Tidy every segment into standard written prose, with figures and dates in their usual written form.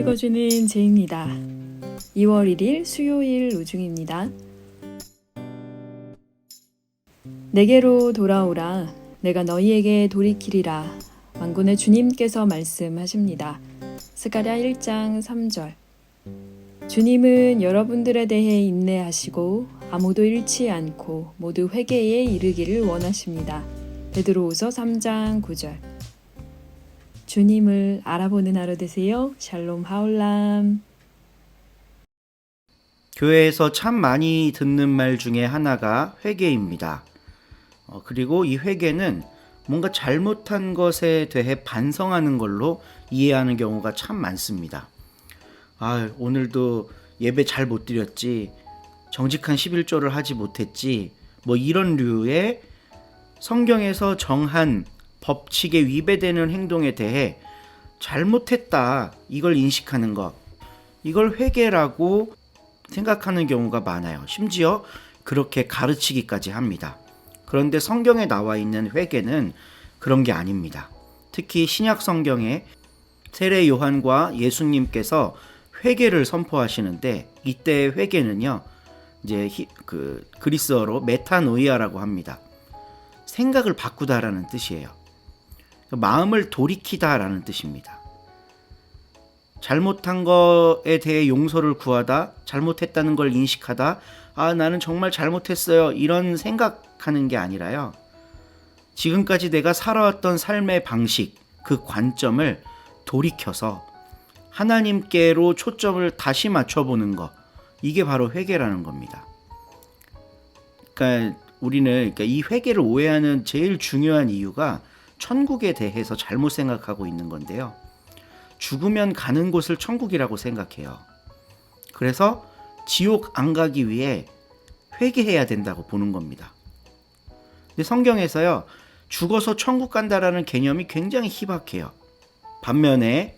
읽어주는 제입니다. 2월 1일 수요일 우중입니다. 내게로 돌아오라. 내가 너희에게 돌이키리라. 만군의 주님께서 말씀하십니다. 스가랴 1장 3절. 주님은 여러분들에 대해 인내하시고 아무도 잃지 않고 모두 회개에 이르기를 원하십니다. 베드로후서 3장 9절. 주님을 알아보는 하루 되세요. 샬롬 하올람. 교회에서 참 많이 듣는 말 중에 하나가 회개입니다. 그리고 이 회개는 뭔가 잘못한 것에 대해 반성하는 걸로 이해하는 경우가 참 많습니다. 오늘도 예배 잘 못 드렸지, 정직한 11조를 하지 못했지, 뭐 이런 류의 성경에서 정한 법칙에 위배되는 행동에 대해 잘못했다, 이걸 인식하는 것, 이걸 회개라고 생각하는 경우가 많아요. 심지어 그렇게 가르치기까지 합니다. 그런데 성경에 나와 있는 회개는 그런 게 아닙니다. 특히 신약 성경에 세례 요한과 예수님께서 회개를 선포하시는데, 이때의 회개는요, 이제 그리스어로 메타노이아라고 합니다. 생각을 바꾸다라는 뜻이에요. 마음을 돌이키다라는 뜻입니다. 잘못한 것에 대해 용서를 구하다, 잘못했다는 걸 인식하다, 나는 정말 잘못했어요, 이런 생각하는 게 아니라요, 지금까지 내가 살아왔던 삶의 방식, 그 관점을 돌이켜서 하나님께로 초점을 다시 맞춰보는 것, 이게 바로 회개라는 겁니다. 그러니까 우리는 이 회개를 오해하는 제일 중요한 이유가 천국에 대해서 잘못 생각하고 있는 건데요. 죽으면 가는 곳을 천국이라고 생각해요. 그래서 지옥 안 가기 위해 회개해야 된다고 보는 겁니다. 근데 성경에서요, 죽어서 천국 간다라는 개념이 굉장히 희박해요. 반면에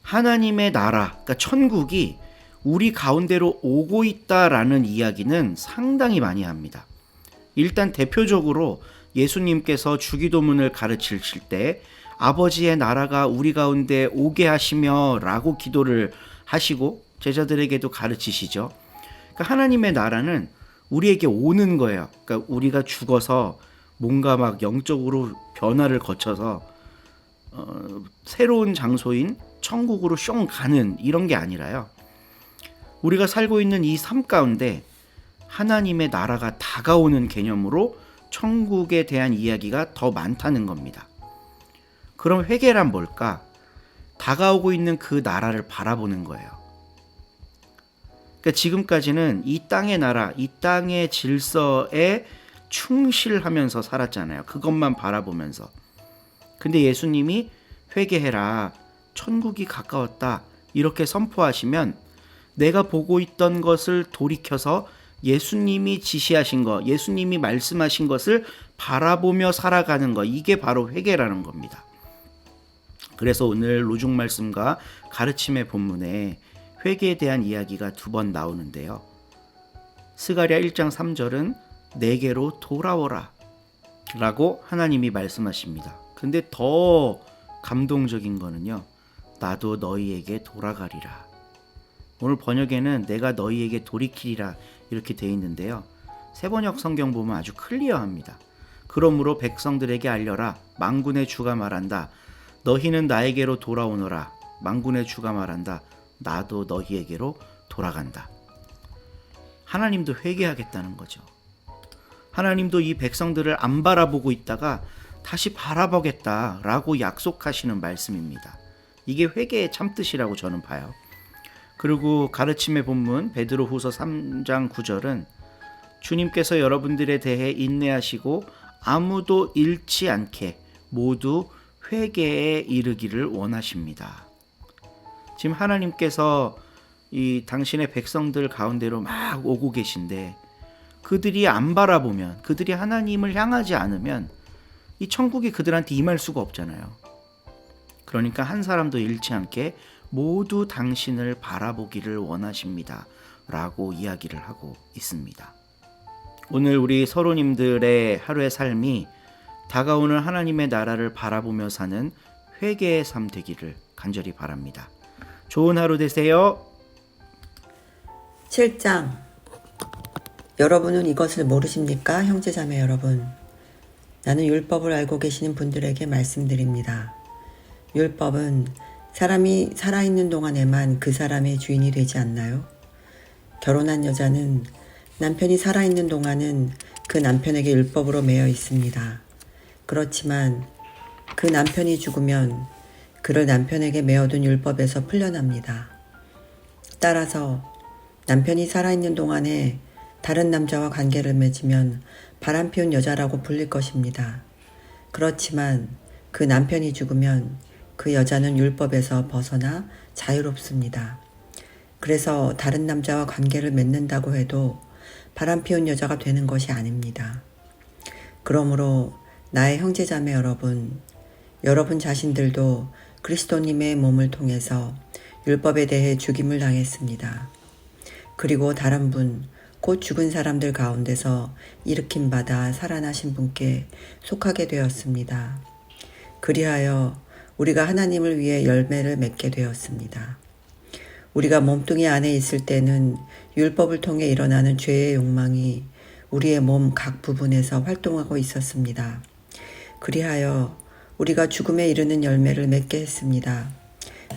하나님의 나라, 그러니까 천국이 우리 가운데로 오고 있다라는 이야기는 상당히 많이 합니다. 일단 대표적으로 예수님께서 주기도문을 가르치실 때 아버지의 나라가 우리 가운데 오게 하시며 라고 기도를 하시고 제자들에게도 가르치시죠. 그러니까 하나님의 나라는 우리에게 오는 거예요. 그러니까 우리가 죽어서 뭔가 막 영적으로 변화를 거쳐서 새로운 장소인 천국으로 숑 가는 이런 게 아니라요, 우리가 살고 있는 이 삶 가운데 하나님의 나라가 다가오는 개념으로 천국에 대한 이야기가 더 많다는 겁니다. 그럼 회개란 뭘까? 다가오고 있는 그 나라를 바라보는 거예요. 그러니까 지금까지는 이 땅의 나라, 이 땅의 질서에 충실하면서 살았잖아요. 그것만 바라보면서. 근데 예수님이 회개해라, 천국이 가까웠다, 이렇게 선포하시면 내가 보고 있던 것을 돌이켜서 예수님이 지시하신 것, 예수님이 말씀하신 것을 바라보며 살아가는 것, 이게 바로 회개라는 겁니다. 그래서 오늘 로중 말씀과 가르침의 본문에 회개에 대한 이야기가 2번 나오는데요. 스가랴 1장 3절은 내게로 돌아오라 라고 하나님이 말씀하십니다. 근데 더 감동적인 거는요, 나도 너희에게 돌아가리라. 오늘 번역에는 내가 너희에게 돌이키리라 이렇게 되어 있는데요, 세번역 성경 보면 아주 클리어합니다. 그러므로 백성들에게 알려라. 만군의 주가 말한다. 너희는 나에게로 돌아오너라. 만군의 주가 말한다. 나도 너희에게로 돌아간다. 하나님도 회개하겠다는 거죠. 하나님도 이 백성들을 안 바라보고 있다가 다시 바라보겠다라고 약속하시는 말씀입니다. 이게 회개의 참뜻이라고 저는 봐요. 그리고 가르침의 본문 베드로후서 3장 9절은 주님께서 여러분들에 대해 인내하시고 아무도 잃지 않게 모두 회개에 이르기를 원하십니다. 지금 하나님께서 이 당신의 백성들 가운데로 막 오고 계신데, 그들이 안 바라보면, 그들이 하나님을 향하지 않으면 이 천국이 그들한테 임할 수가 없잖아요. 그러니까 한 사람도 잃지 않게 모두 당신을 바라보기를 원하십니다 라고 이야기를 하고 있습니다. 오늘 우리 서로님들의 하루의 삶이 다가오는 하나님의 나라를 바라보며 사는 회개의 삶 되기를 간절히 바랍니다. 좋은 하루 되세요. 7장. 여러분은 이것을 모르십니까? 형제자매 여러분. 나는 율법을 알고 계시는 분들에게 말씀드립니다. 율법은 사람이 살아있는 동안에만 그 사람의 주인이 되지 않나요? 결혼한 여자는 남편이 살아있는 동안은 그 남편에게 율법으로 매여 있습니다. 그렇지만 그 남편이 죽으면 그를 남편에게 매어둔 율법에서 풀려납니다. 따라서 남편이 살아있는 동안에 다른 남자와 관계를 맺으면 바람피운 여자라고 불릴 것입니다. 그렇지만 그 남편이 죽으면 그 여자는 율법에서 벗어나 자유롭습니다. 그래서 다른 남자와 관계를 맺는다고 해도 바람피운 여자가 되는 것이 아닙니다. 그러므로 나의 형제자매 여러분 자신들도 그리스도님의 몸을 통해서 율법에 대해 죽임을 당했습니다. 그리고 다른 분, 곧 죽은 사람들 가운데서 일으킴 받아 살아나신 분께 속하게 되었습니다. 그리하여 우리가 하나님을 위해 열매를 맺게 되었습니다. 우리가 몸뚱이 안에 있을 때는 율법을 통해 일어나는 죄의 욕망이 우리의 몸 각 부분에서 활동하고 있었습니다. 그리하여 우리가 죽음에 이르는 열매를 맺게 했습니다.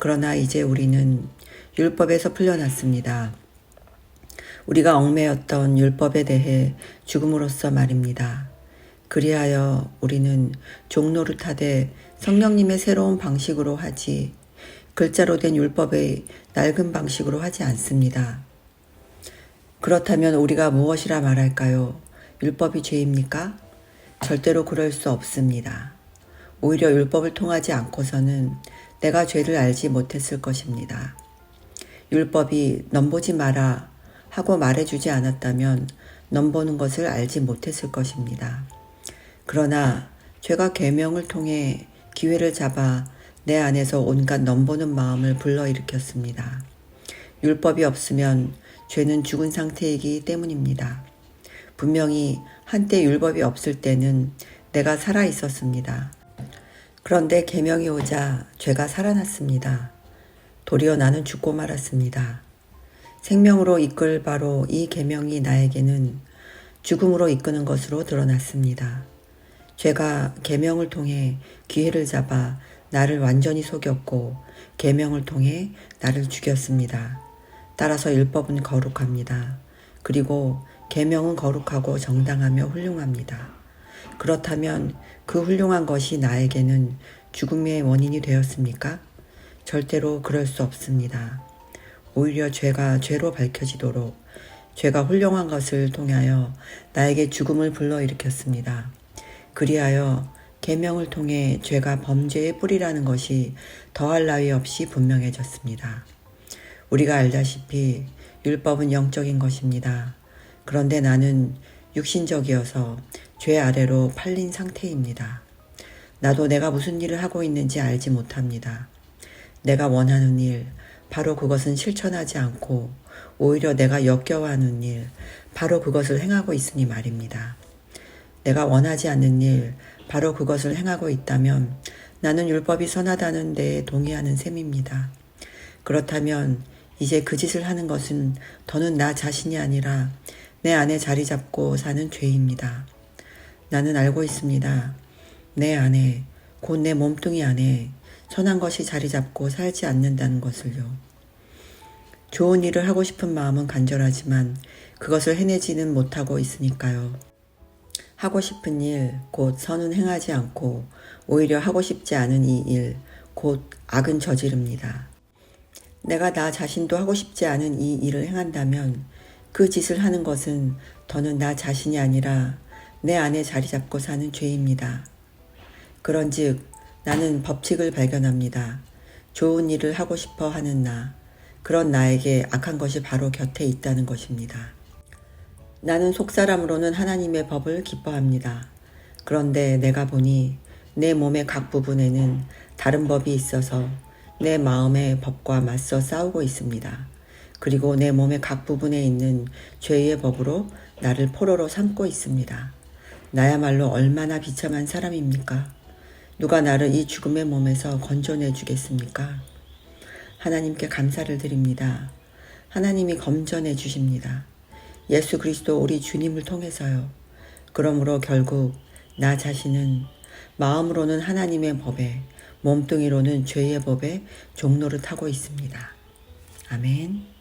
그러나 이제 우리는 율법에서 풀려났습니다. 우리가 얽매였던 율법에 대해 죽음으로써 말입니다. 그리하여 우리는 종노릇하되 성령님의 새로운 방식으로 하지 글자로 된 율법의 낡은 방식으로 하지 않습니다. 그렇다면 우리가 무엇이라 말할까요? 율법이 죄입니까? 절대로 그럴 수 없습니다. 오히려 율법을 통하지 않고서는 내가 죄를 알지 못했을 것입니다. 율법이 넘보지 마라 하고 말해주지 않았다면 넘보는 것을 알지 못했을 것입니다. 그러나 죄가 계명을 통해 기회를 잡아 내 안에서 온갖 넘보는 마음을 불러일으켰습니다. 율법이 없으면 죄는 죽은 상태이기 때문입니다. 분명히 한때 율법이 없을 때는 내가 살아 있었습니다. 그런데 계명이 오자 죄가 살아났습니다. 도리어 나는 죽고 말았습니다. 생명으로 이끌 바로 이 계명이 나에게는 죽음으로 이끄는 것으로 드러났습니다. 죄가 계명을 통해 기회를 잡아 나를 완전히 속였고 계명을 통해 나를 죽였습니다. 따라서 율법은 거룩합니다. 그리고 계명은 거룩하고 정당하며 훌륭합니다. 그렇다면 그 훌륭한 것이 나에게는 죽음의 원인이 되었습니까? 절대로 그럴 수 없습니다. 오히려 죄가 죄로 밝혀지도록 죄가 훌륭한 것을 통하여 나에게 죽음을 불러일으켰습니다. 그리하여 계명을 통해 죄가 범죄의 뿌리라는 것이 더할 나위 없이 분명해졌습니다. 우리가 알다시피 율법은 영적인 것입니다. 그런데 나는 육신적이어서 죄 아래로 팔린 상태입니다. 나도 내가 무슨 일을 하고 있는지 알지 못합니다. 내가 원하는 일, 바로 그것은 실천하지 않고 오히려 내가 역겨워하는 일, 바로 그것을 행하고 있으니 말입니다. 내가 원하지 않는 일, 바로 그것을 행하고 있다면 나는 율법이 선하다는 데에 동의하는 셈입니다. 그렇다면 이제 그 짓을 하는 것은 더는 나 자신이 아니라 내 안에 자리 잡고 사는 죄입니다. 나는 알고 있습니다. 내 안에, 곧 내 몸뚱이 안에 선한 것이 자리 잡고 살지 않는다는 것을요. 좋은 일을 하고 싶은 마음은 간절하지만 그것을 해내지는 못하고 있으니까요. 하고 싶은 일, 곧 선은 행하지 않고 오히려 하고 싶지 않은 이 일, 곧 악은 저지릅니다. 내가 나 자신도 하고 싶지 않은 이 일을 행한다면 그 짓을 하는 것은 더는 나 자신이 아니라 내 안에 자리 잡고 사는 죄입니다. 그런즉 나는 법칙을 발견합니다. 좋은 일을 하고 싶어 하는 나, 그런 나에게 악한 것이 바로 곁에 있다는 것입니다. 나는 속사람으로는 하나님의 법을 기뻐합니다. 그런데 내가 보니 내 몸의 각 부분에는 다른 법이 있어서 내 마음의 법과 맞서 싸우고 있습니다. 그리고 내 몸의 각 부분에 있는 죄의 법으로 나를 포로로 삼고 있습니다. 나야말로 얼마나 비참한 사람입니까? 누가 나를 이 죽음의 몸에서 건져내 주겠습니까? 하나님께 감사를 드립니다. 하나님이 검전해 주십니다. 예수 그리스도 우리 주님을 통해서요. 그러므로 결국 나 자신은 마음으로는 하나님의 법에, 몸뚱이로는 죄의 법에 종노릇하고 있습니다. 아멘.